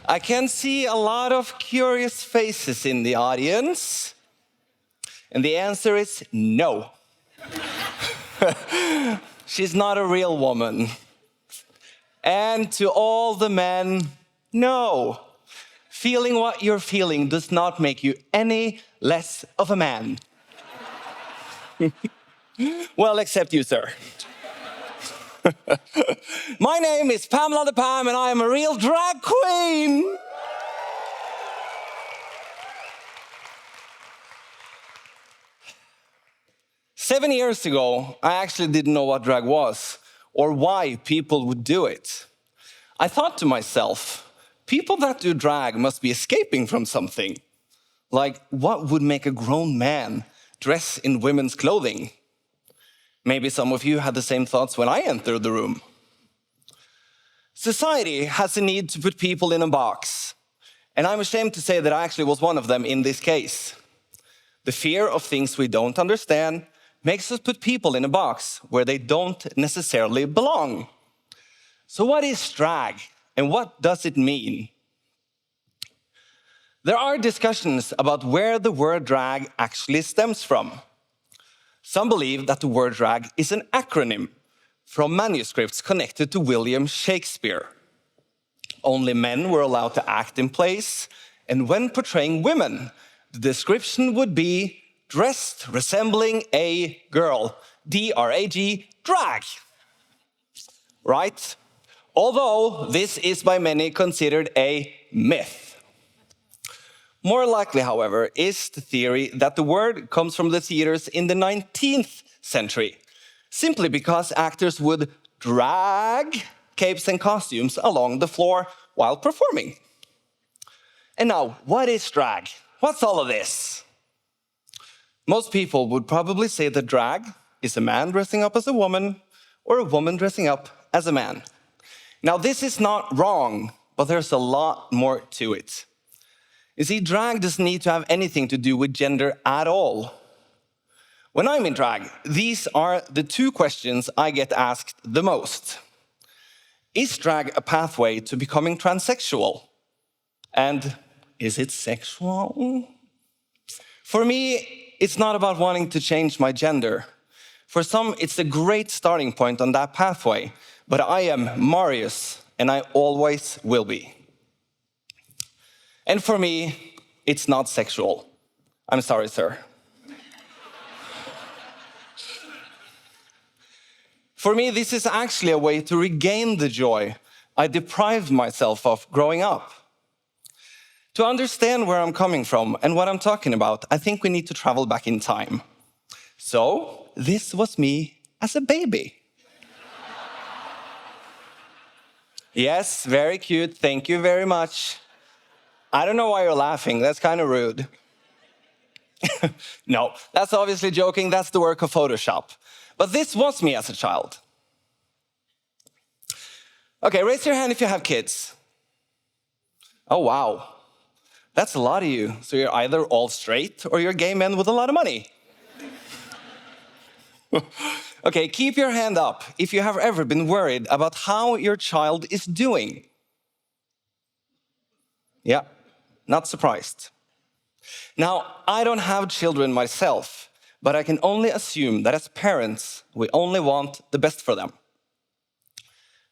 I can see a lot of curious faces in the audience. And the answer is no. She's not a real woman. And to all the men, no. Feeling what you're feeling does not make you any less of a man. Well, except you, sir. My name is Pamela The Pam, and I am a real drag queen. Seven years ago, I actually didn't know what drag was or why people would do it. I thought to myself, people that do drag must be escaping from something. Like, what would make a grown man dress in women's clothing? Maybe some of you had the same thoughts when I entered the room. Society has a need to put people in a box, and I'm ashamed to say that I actually was one of them in this case. The fear of things we don't understand makes us put people in a box where they don't necessarily belong. So what is drag, and what does it mean? There are discussions about where the word drag actually stems from. Some believe that the word drag is an acronym from manuscripts connected to William Shakespeare. Only men were allowed to act in plays, and when portraying women, the description would be dressed resembling a girl, D-R-A-G, drag. Right? Although this is by many considered a myth. More likely, however, is the theory that the word comes from the theaters in the 19th century, simply because actors would drag capes and costumes along the floor while performing. And now, what is drag? What's all of this? Most people would probably say that drag is a man dressing up as a woman or a woman dressing up as a man. Now, this is not wrong, but there's a lot more to it. You see, drag doesn't need to have anything to do with gender at all. When I'm in drag, these are the two questions I get asked the most. Is drag a pathway to becoming transsexual? And is it sexual? For me, it's not about wanting to change my gender. For some, it's a great starting point on that pathway, but I am Marius, and I always will be. And for me, it's not sexual. I'm sorry, sir. For me, this is actually a way to regain the joy I deprived myself of growing up. To understand where I'm coming from and what I'm talking about, I think we need to travel back in time. So, this was me as a baby. Yes, very cute. Thank you very much. I don't know why you're laughing. That's kind of rude. No, that's obviously joking. That's the work of Photoshop. But this was me as a child. Okay, raise your hand if you have kids. Oh, wow. That's a lot of you. So you're either all straight or you're gay men with a lot of money. Okay, keep your hand up if you have ever been worried about how your child is doing. Yeah, not surprised. Now, I don't have children myself, but I can only assume that as parents, we only want the best for them.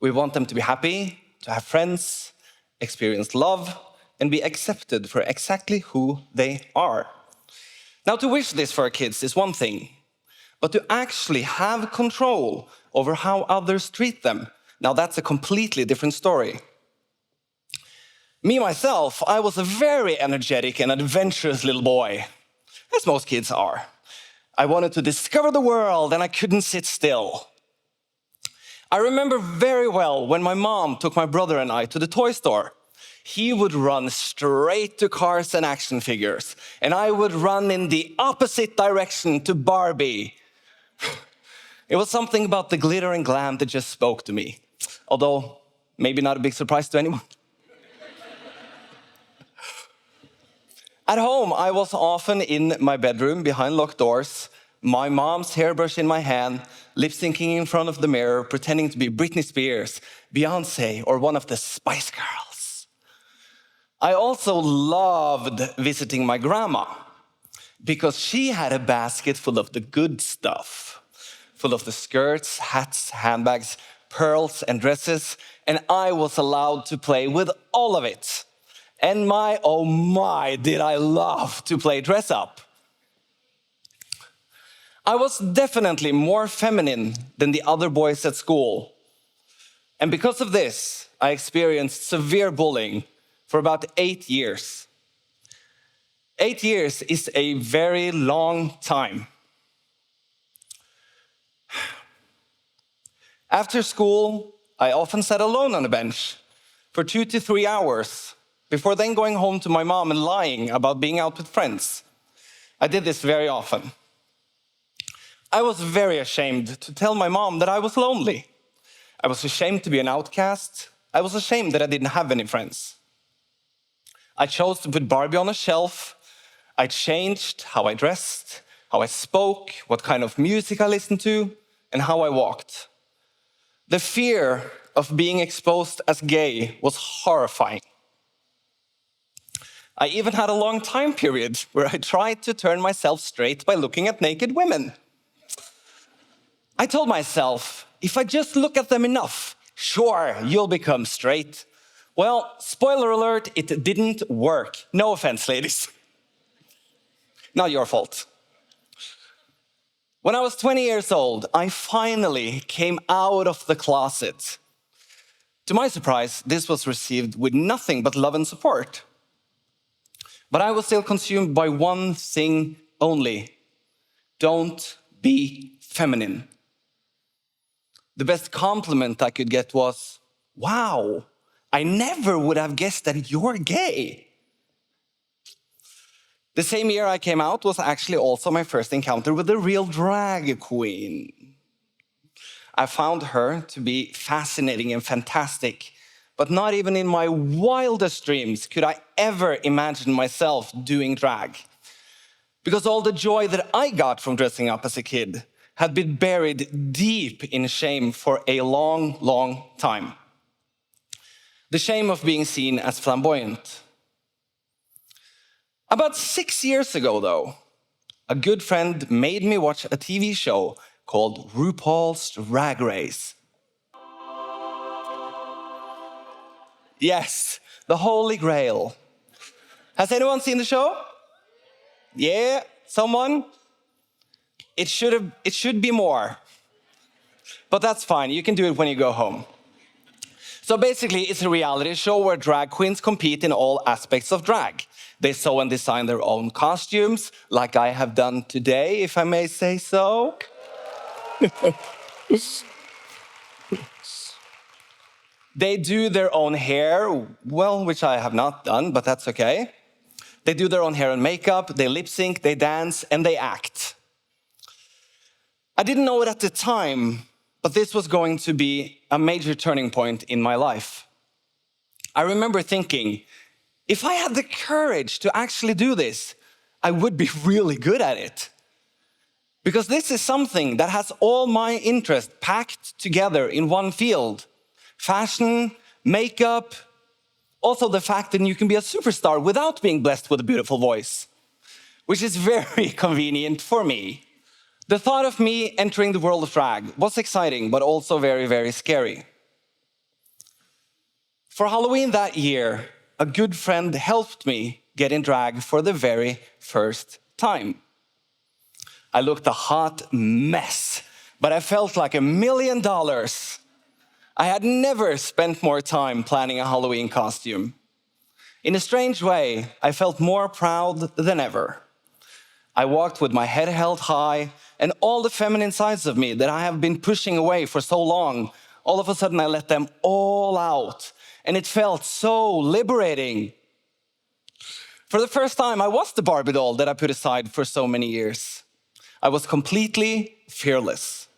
We want them to be happy, to have friends, experience love, and be accepted for exactly who they are. Now, to wish this for our kids is one thing, but to actually have control over how others treat them, now that's a completely different story. Me, myself, I was a very energetic and adventurous little boy, as most kids are. I wanted to discover the world, and I couldn't sit still. I remember very well when my mom took my brother and I to the toy store. He would run straight to cars and action figures, and I would run in the opposite direction to Barbie. It was something about the glitter and glam that just spoke to me, although maybe not a big surprise to anyone. At home, I was often in my bedroom behind locked doors, my mom's hairbrush in my hand, lip-syncing in front of the mirror, pretending to be Britney Spears, Beyoncé, or one of the Spice Girls. I also loved visiting my grandma because she had a basket full of the good stuff, full of the skirts, hats, handbags, pearls, and dresses, and I was allowed to play with all of it. And oh my, did I love to play dress up. I was definitely more feminine than the other boys at school. And because of this, I experienced severe bullying for about 8 years. 8 years is a very long time. After school, I often sat alone on a bench for 2 to 3 hours before then going home to my mom and lying about being out with friends. I did this very often. I was very ashamed to tell my mom that I was lonely. I was ashamed to be an outcast. I was ashamed that I didn't have any friends. I chose to put Barbie on a shelf. I changed how I dressed, how I spoke, what kind of music I listened to, and how I walked. The fear of being exposed as gay was horrifying. I even had a long time period where I tried to turn myself straight by looking at naked women. I told myself, if I just look at them enough, sure, you'll become straight. Well, spoiler alert, it didn't work. No offense, ladies. Not your fault. When I was 20 years old, I finally came out of the closet. To my surprise, this was received with nothing but love and support. But I was still consumed by one thing only. Don't be feminine. The best compliment I could get was, wow, I never would have guessed that you're gay. The same year I came out was actually also my first encounter with a real drag queen. I found her to be fascinating and fantastic, but not even in my wildest dreams could I ever imagine myself doing drag. Because all the joy that I got from dressing up as a kid had been buried deep in shame for a long, long time. The shame of being seen as flamboyant. About 6 years ago, though, a good friend made me watch a TV show called RuPaul's Drag Race. Yes, the Holy Grail. Has anyone seen the show? Yeah, someone? It should be more. But that's fine, you can do it when you go home. So basically, it's a reality show where drag queens compete in all aspects of drag. They sew and design their own costumes, like I have done today, if I may say so. They do their own hair, well, which I have not done, but that's okay. They do their own hair and makeup, they lip sync, they dance, and they act. I didn't know it at the time, but this was going to be a major turning point in my life. I remember thinking, if I had the courage to actually do this, I would be really good at it. Because this is something that has all my interest packed together in one field. Fashion, makeup, also the fact that you can be a superstar without being blessed with a beautiful voice, which is very convenient for me. The thought of me entering the world of drag was exciting, but also very, very scary. For Halloween that year, a good friend helped me get in drag for the very first time. I looked a hot mess, but I felt like $1 million. I had never spent more time planning a Halloween costume. In a strange way, I felt more proud than ever. I walked with my head held high, and all the feminine sides of me that I have been pushing away for so long, all of a sudden I let them all out, and it felt so liberating. For the first time, I was the Barbie doll that I put aside for so many years. I was completely fearless.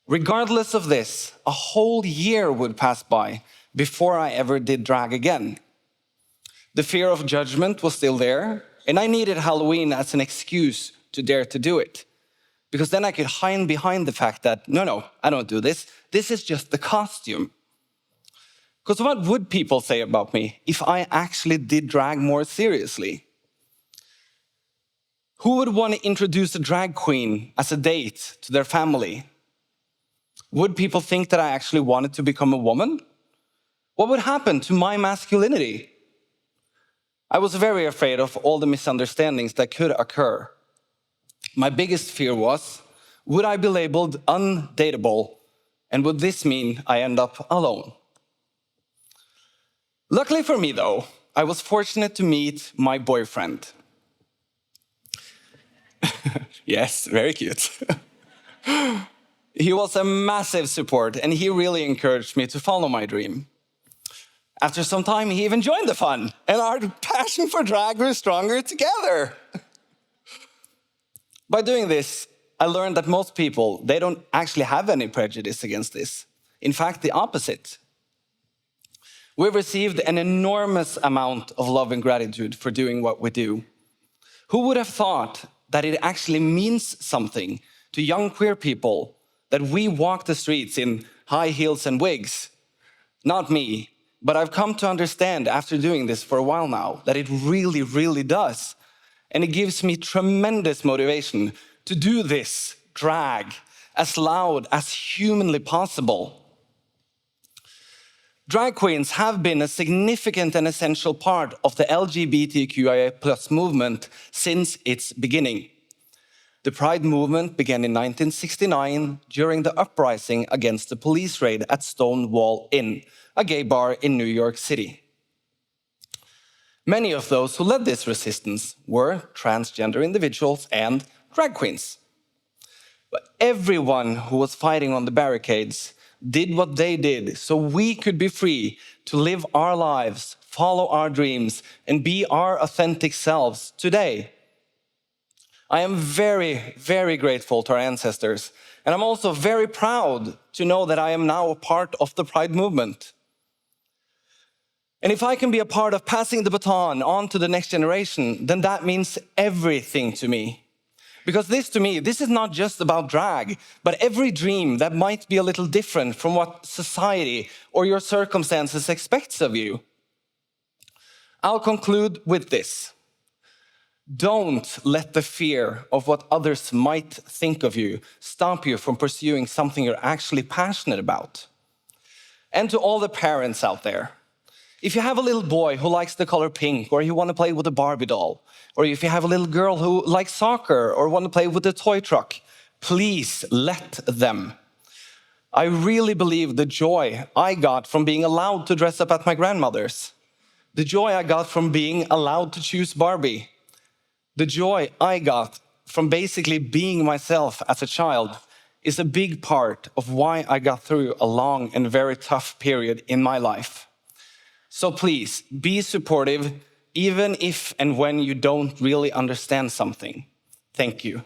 Regardless of this, a whole year would pass by before I ever did drag again. The fear of judgment was still there, and I needed Halloween as an excuse to dare to do it. Because then I could hide behind the fact that, no, I don't do this. This is just the costume. Because what would people say about me if I actually did drag more seriously? Who would want to introduce a drag queen as a date to their family? Would people think that I actually wanted to become a woman? What would happen to my masculinity? I was very afraid of all the misunderstandings that could occur. My biggest fear was, would I be labeled undateable? And would this mean I end up alone? Luckily for me, though, I was fortunate to meet my boyfriend. Yes, very cute. He was a massive support, and he really encouraged me to follow my dream. After some time, he even joined the fun, and our passion for drag grew stronger together. By doing this, I learned that most people, they don't actually have any prejudice against this. In fact, the opposite. We've received an enormous amount of love and gratitude for doing what we do. Who would have thought that it actually means something to young queer people that we walk the streets in high heels and wigs? Not me, but I've come to understand after doing this for a while now that it really, really does. And it gives me tremendous motivation to do this drag as loud as humanly possible. Drag queens have been a significant and essential part of the LGBTQIA+ movement since its beginning. The Pride movement began in 1969 during the uprising against the police raid at Stonewall Inn, a gay bar in New York City. Many of those who led this resistance were transgender individuals and drag queens. But everyone who was fighting on the barricades did what they did so we could be free to live our lives, follow our dreams, and be our authentic selves today. I am very, very grateful to our ancestors, and I'm also very proud to know that I am now a part of the Pride movement. And if I can be a part of passing the baton on to the next generation, then that means everything to me. Because this, to me, this is not just about drag, but every dream that might be a little different from what society or your circumstances expects of you. I'll conclude with this. Don't let the fear of what others might think of you stop you from pursuing something you're actually passionate about. And to all the parents out there, if you have a little boy who likes the color pink, or you want to play with a Barbie doll, or if you have a little girl who likes soccer or want to play with a toy truck, please let them. I really believe the joy I got from being allowed to dress up at my grandmother's, the joy I got from being allowed to choose Barbie, the joy I got from basically being myself as a child is a big part of why I got through a long and very tough period in my life. So please, be supportive, even if and when you don't really understand something. Thank you.